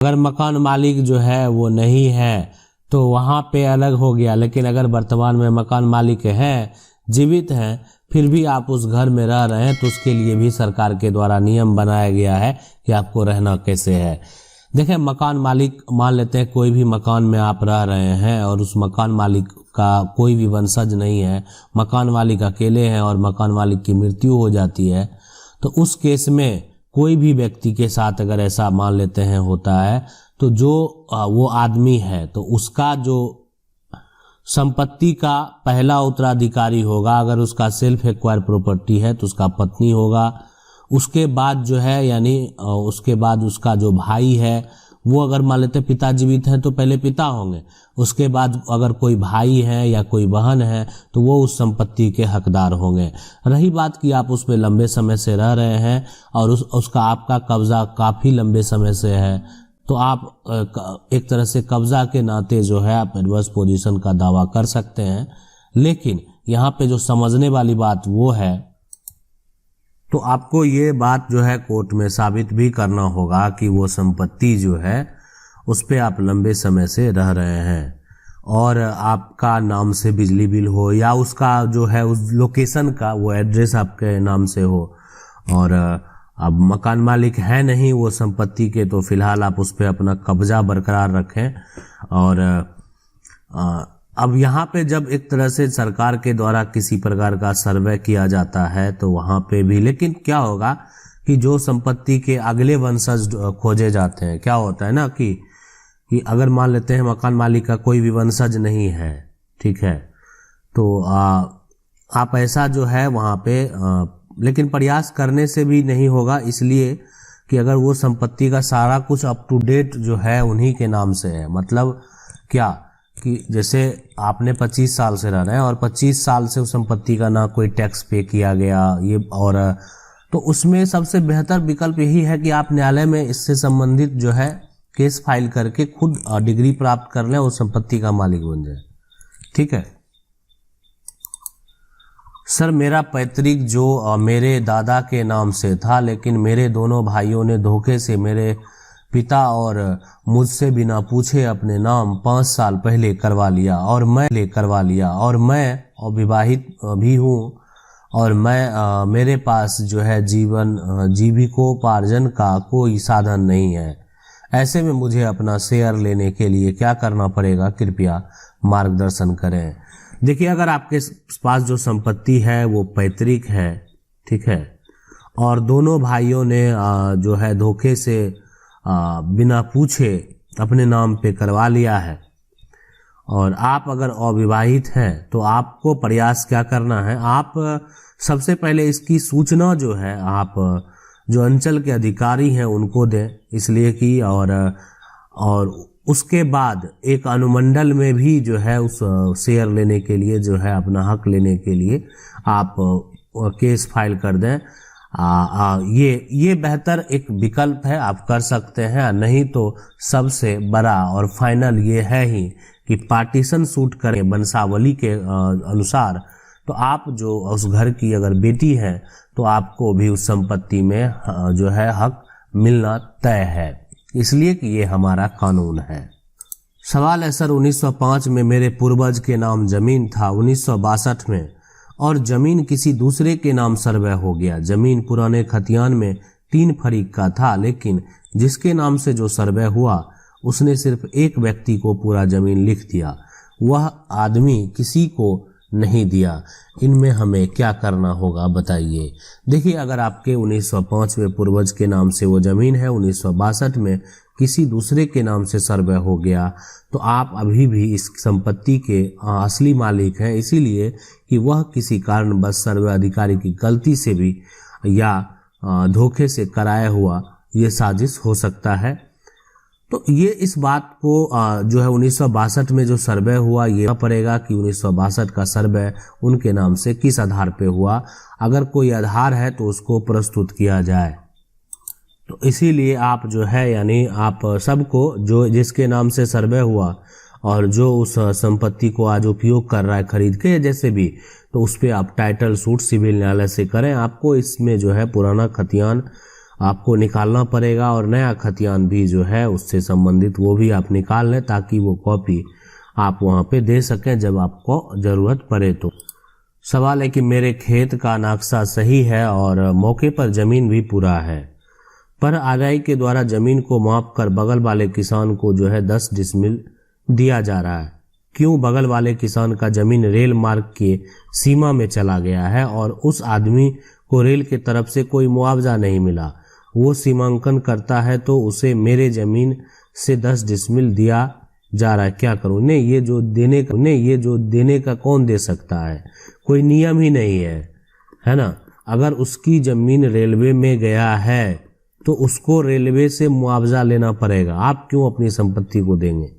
अगर मकान मालिक जो है वो नहीं है तो वहाँ पे अलग हो गया, लेकिन अगर वर्तमान में मकान मालिक हैं, जीवित हैं, फिर भी आप उस घर में रह रहे हैं तो उसके लिए भी सरकार के द्वारा नियम बनाया गया है कि आपको रहना कैसे है। देखें, मकान मालिक, मान लेते हैं कोई भी मकान में आप रह रहे हैं और उस मकान मालिक का कोई भी वंशज नहीं है, मकान मालिक अकेले हैं और मकान मालिक की मृत्यु हो जाती है, तो उस केस में कोई भी व्यक्ति के साथ अगर ऐसा मान लेते हैं होता है तो जो वो आदमी है तो उसका जो संपत्ति का पहला उत्तराधिकारी होगा, अगर उसका सेल्फ एक्वायर प्रॉपर्टी है तो उसका पत्नी होगा। उसके बाद जो है यानी उसके बाद उसका जो भाई है वो, अगर मान लेते पिता जीवित हैं तो पहले पिता होंगे, उसके बाद अगर कोई भाई है या कोई बहन है तो वो उस संपत्ति के हकदार होंगे। रही बात कि आप उसमें लंबे समय से रह रहे हैं और उसका आपका कब्जा काफ़ी लंबे समय से है, तो आप एक तरह से कब्जा के नाते जो है आप एडवर्स पोजीशन का दावा कर सकते हैं। लेकिन यहाँ पे जो समझने वाली बात वो है, तो आपको ये बात जो है कोर्ट में साबित भी करना होगा कि वो संपत्ति जो है उस पे आप लंबे समय से रह रहे हैं और आपका नाम से बिजली बिल हो या उसका जो है उस लोकेशन का वो एड्रेस आपके नाम से हो, और अब मकान मालिक है नहीं वो संपत्ति के, तो फिलहाल आप उस पे अपना कब्जा बरकरार रखें। और अब यहाँ पे जब एक तरह से सरकार के द्वारा किसी प्रकार का सर्वे किया जाता है तो वहाँ पे भी, लेकिन क्या होगा कि जो संपत्ति के अगले वंशज खोजे जाते हैं, क्या होता है ना कि अगर मान लेते हैं मकान मालिक का कोई भी वंशज नहीं है, ठीक है, तो आप ऐसा जो है वहाँ पे लेकिन प्रयास करने से भी नहीं होगा, इसलिए कि अगर वो संपत्ति का सारा कुछ अप टू डेट जो है उन्हीं के नाम से है। मतलब क्या कि जैसे आपने 25 साल से रहना है और 25 साल से उस संपत्ति का ना कोई टैक्स पे किया गया ये, और तो उसमें सबसे बेहतर विकल्प यही है कि आप न्यायालय में इससे संबंधित जो है केस फाइल करके खुद डिग्री प्राप्त कर लें और संपत्ति का मालिक बन जाए। ठीक है सर, मेरा पैतृक जो मेरे दादा के नाम से था, लेकिन मेरे दोनों भाइयों ने धोखे से मेरे पिता और मुझसे बिना पूछे अपने नाम 5 साल पहले करवा लिया और मैं अविवाहित भी हूँ और मेरे पास जो है जीविकोपार्जन का कोई साधन नहीं है। ऐसे में मुझे अपना शेयर लेने के लिए क्या करना पड़ेगा, कृपया मार्गदर्शन करें। देखिए, अगर आपके पास जो संपत्ति है वो पैतृक है, ठीक है, और दोनों भाइयों ने जो है धोखे से बिना पूछे अपने नाम पे करवा लिया है और आप अगर अविवाहित हैं तो आपको प्रयास क्या करना है, आप सबसे पहले इसकी सूचना जो है आप जो अंचल के अधिकारी हैं उनको दें, इसलिए कि और उसके बाद एक अनुमंडल में भी जो है उस शेयर लेने के लिए जो है अपना हक लेने के लिए आप केस फाइल कर दें। ये बेहतर एक विकल्प है, आप कर सकते हैं। नहीं तो सबसे बड़ा और फाइनल ये है ही कि पार्टीशन सूट करें वंशावली के अनुसार, तो आप जो उस घर की अगर बेटी है तो आपको भी उस संपत्ति में जो है हक मिलना तय है, इसलिए कि ये हमारा कानून है। सवाल है सर, 1905 में मेरे पूर्वज के नाम जमीन था, 1962 में और जमीन किसी दूसरे के नाम सर्वे हो गया। जमीन पुराने खतियान में 3 फरीक का था, लेकिन जिसके नाम से जो सर्वे हुआ उसने सिर्फ एक व्यक्ति को पूरा जमीन लिख दिया, वह आदमी किसी को नहीं दिया। इनमें हमें क्या करना होगा बताइए। देखिए, अगर आपके 1905 में पूर्वज के नाम से वो जमीन है, 1962 में किसी दूसरे के नाम से सर्वे हो गया, तो आप अभी भी इस संपत्ति के असली मालिक हैं, इसीलिए कि वह किसी कारणवश सर्वे अधिकारी की गलती से भी या धोखे से कराया हुआ ये साजिश हो सकता है। तो ये इस बात को जो है 1962 में जो सर्वे हुआ ये पड़ेगा कि 1962 का सर्वे उनके नाम से किस आधार पे हुआ। अगर कोई आधार है तो उसको प्रस्तुत किया जाए। तो इसीलिए आप जो है यानी आप सबको जो जिसके नाम से सर्वे हुआ और जो उस संपत्ति को आज उपयोग कर रहा है खरीद के जैसे भी, तो उस पर आप टाइटल सूट सिविल न्यायालय से करें। आपको इसमें जो है पुराना खतियान आपको निकालना पड़ेगा, और नया खतियान भी जो है उससे संबंधित वो भी आप निकाल लें, ताकि वो कॉपी आप वहाँ पे दे सकें जब आपको ज़रूरत पड़े। तो सवाल है कि मेरे खेत का नक्शा सही है और मौके पर ज़मीन भी पूरा है, पर आरआई के द्वारा ज़मीन को माप कर बगल वाले किसान को जो है 10 डिसमिल दिया जा रहा है। क्यों बगल वाले किसान का ज़मीन रेल मार्ग के सीमा में चला गया है और उस आदमी को रेल के तरफ से कोई मुआवजा नहीं मिला? वो सीमांकन करता है तो उसे मेरे ज़मीन से 10 डिसमिल दिया जा रहा है, क्या करूं? नहीं, ये जो देने का कौन दे सकता है? कोई नियम ही नहीं है ना। अगर उसकी ज़मीन रेलवे में गया है तो उसको रेलवे से मुआवजा लेना पड़ेगा। आप क्यों अपनी संपत्ति को देंगे?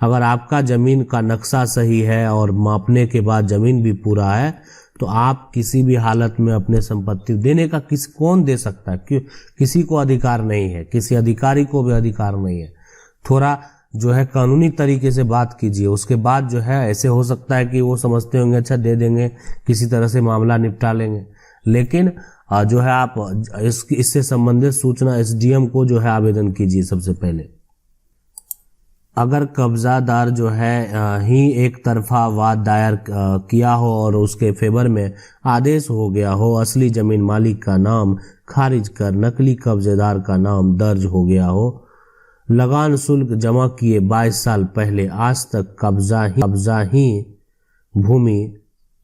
अगर आपका ज़मीन का नक्शा सही है और मापने के बाद ज़मीन भी पूरा है, तो आप किसी भी हालत में अपने संपत्ति देने का कौन दे सकता है? क्यों? किसी को अधिकार नहीं है, किसी अधिकारी को भी अधिकार नहीं है। थोड़ा जो है कानूनी तरीके से बात कीजिए। उसके बाद जो है ऐसे हो सकता है कि वो समझते होंगे अच्छा दे देंगे, किसी तरह से मामला निपटा लेंगे, लेकिन जो है आप इससे संबंधित सूचना एसडीएम को जो है आवेदन कीजिए सबसे पहले। अगर कब्जादार जो है ही एक तरफा वाद दायर किया हो और उसके फेवर में आदेश हो गया हो, असली जमीन मालिक का नाम खारिज कर नकली कब्जेदार का नाम दर्ज हो गया हो, लगान शुल्क जमा किए 22 साल पहले, आज तक कब्जा ही भूमि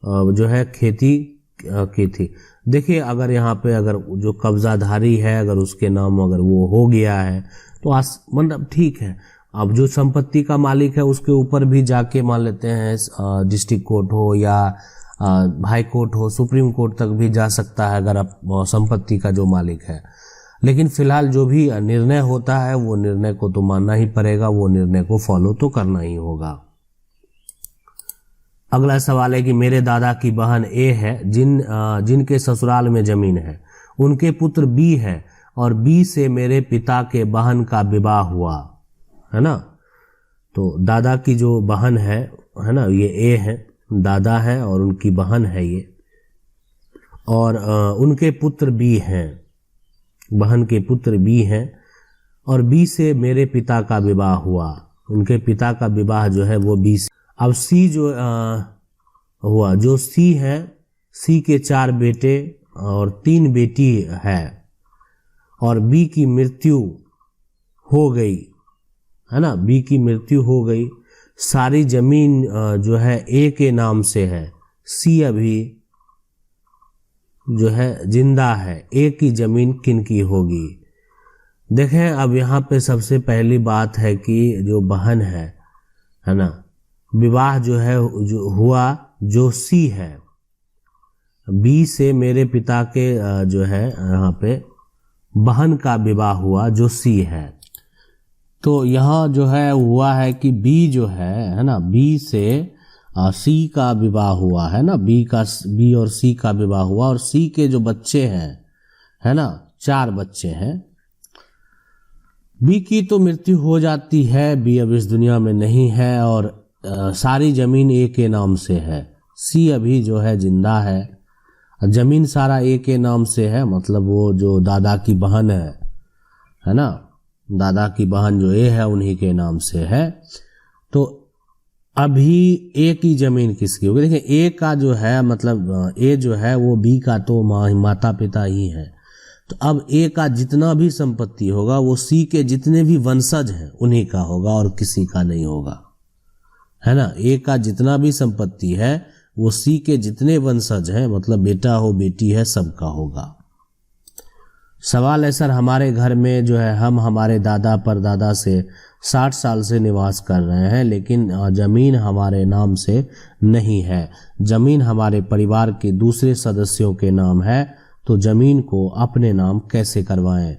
जो है खेती की थी। देखिए, अगर यहाँ पे अगर जो कब्जाधारी है अगर उसके नाम अगर वो हो गया है तो मतलब ठीक है। अब जो संपत्ति का मालिक है उसके ऊपर भी जाके मान लेते हैं डिस्ट्रिक्ट कोर्ट हो या हाई कोर्ट हो, सुप्रीम कोर्ट तक भी जा सकता है अगर आप संपत्ति का जो मालिक है। लेकिन फिलहाल जो भी निर्णय होता है वो निर्णय को तो मानना ही पड़ेगा, वो निर्णय को फॉलो तो करना ही होगा। अगला सवाल है कि मेरे दादा की बहन ए है जिनके ससुराल में जमीन है, उनके पुत्र बी है और बी से मेरे पिता के बहन का विवाह हुआ है ना। तो दादा की जो बहन है ना, ये ए है, दादा है और उनकी बहन है ये, और उनके पुत्र बी हैं, बहन के पुत्र बी हैं, और बी से मेरे पिता का विवाह हुआ। उनके पिता का विवाह जो है वो बी से। अब सी जो हुआ, जो सी है, सी के 4 बेटे और 3 बेटी है, और बी की मृत्यु हो गई है ना, बी की मृत्यु हो गई। सारी जमीन जो है ए के नाम से है, सी अभी जो है जिंदा है, ए की जमीन किनकी होगी? देखें, अब यहाँ पे सबसे पहली बात है कि जो बहन है ना, विवाह जो है जो हुआ जो सी है, बी से मेरे पिता के जो है यहाँ पे बहन का विवाह हुआ जो सी है। तो यहाँ जो है हुआ है कि बी जो है ना, बी से सी का विवाह हुआ है ना, बी और सी का विवाह हुआ, और सी के जो बच्चे हैं है ना, 4 बच्चे हैं। बी की तो मृत्यु हो जाती है, बी अब इस दुनिया में नहीं है, और सारी जमीन ए के नाम से है। सी अभी जो है जिंदा है, जमीन सारा ए के नाम से है, मतलब वो जो दादा की बहन है ना, दादा की बहन जो ए है उन्हीं के नाम से है। तो अभी ए की जमीन किसकी होगी? देखिए, ए का जो है मतलब ए जो है वो बी का तो माता पिता ही है। तो अब ए का जितना भी संपत्ति होगा वो सी के जितने भी वंशज हैं उन्हीं का होगा और किसी का नहीं होगा, है ना। ए का जितना भी संपत्ति है वो सी के जितने वंशज हैं, मतलब बेटा हो बेटी है, सबका होगा। सवाल है सर, हमारे घर में जो है हम हमारे दादा परदादा से 60 साल से निवास कर रहे हैं, लेकिन जमीन हमारे नाम से नहीं है। जमीन हमारे परिवार के दूसरे सदस्यों के नाम है, तो जमीन को अपने नाम कैसे करवाएं?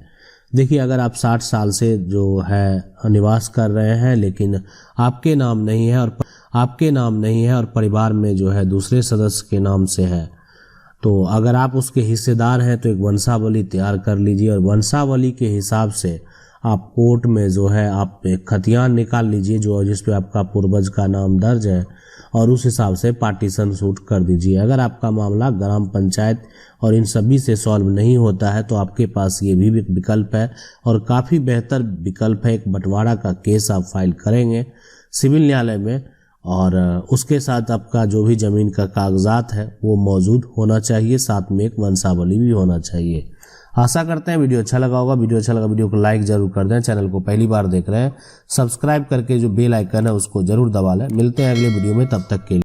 देखिए, अगर आप 60 साल से जो है निवास कर रहे हैं लेकिन आपके नाम नहीं है और परिवार में जो है दूसरे सदस्य के नाम से है, तो अगर आप उसके हिस्सेदार हैं तो एक वंशावली तैयार कर लीजिए, और वंशावली के हिसाब से आप कोर्ट में जो है आप एक खतियान निकाल लीजिए जो जिस पे आपका पूर्वज का नाम दर्ज है, और उस हिसाब से पार्टीशन शूट कर दीजिए। अगर आपका मामला ग्राम पंचायत और इन सभी से सॉल्व नहीं होता है तो आपके पास ये भी एक विकल्प है, और काफ़ी बेहतर विकल्प है। एक बंटवारा का केस आप फाइल करेंगे सिविल न्यायालय में, और उसके साथ आपका जो भी ज़मीन का कागजात है वो मौजूद होना चाहिए, साथ में एक वंशावली भी होना चाहिए। आशा करते हैं वीडियो अच्छा लगा होगा। वीडियो अच्छा लगा वीडियो को लाइक जरूर कर दें। चैनल को पहली बार देख रहे हैं सब्सक्राइब करके जो बेल आइकन है उसको जरूर दबा लें। मिलते हैं अगले वीडियो में, तब तक के लिए।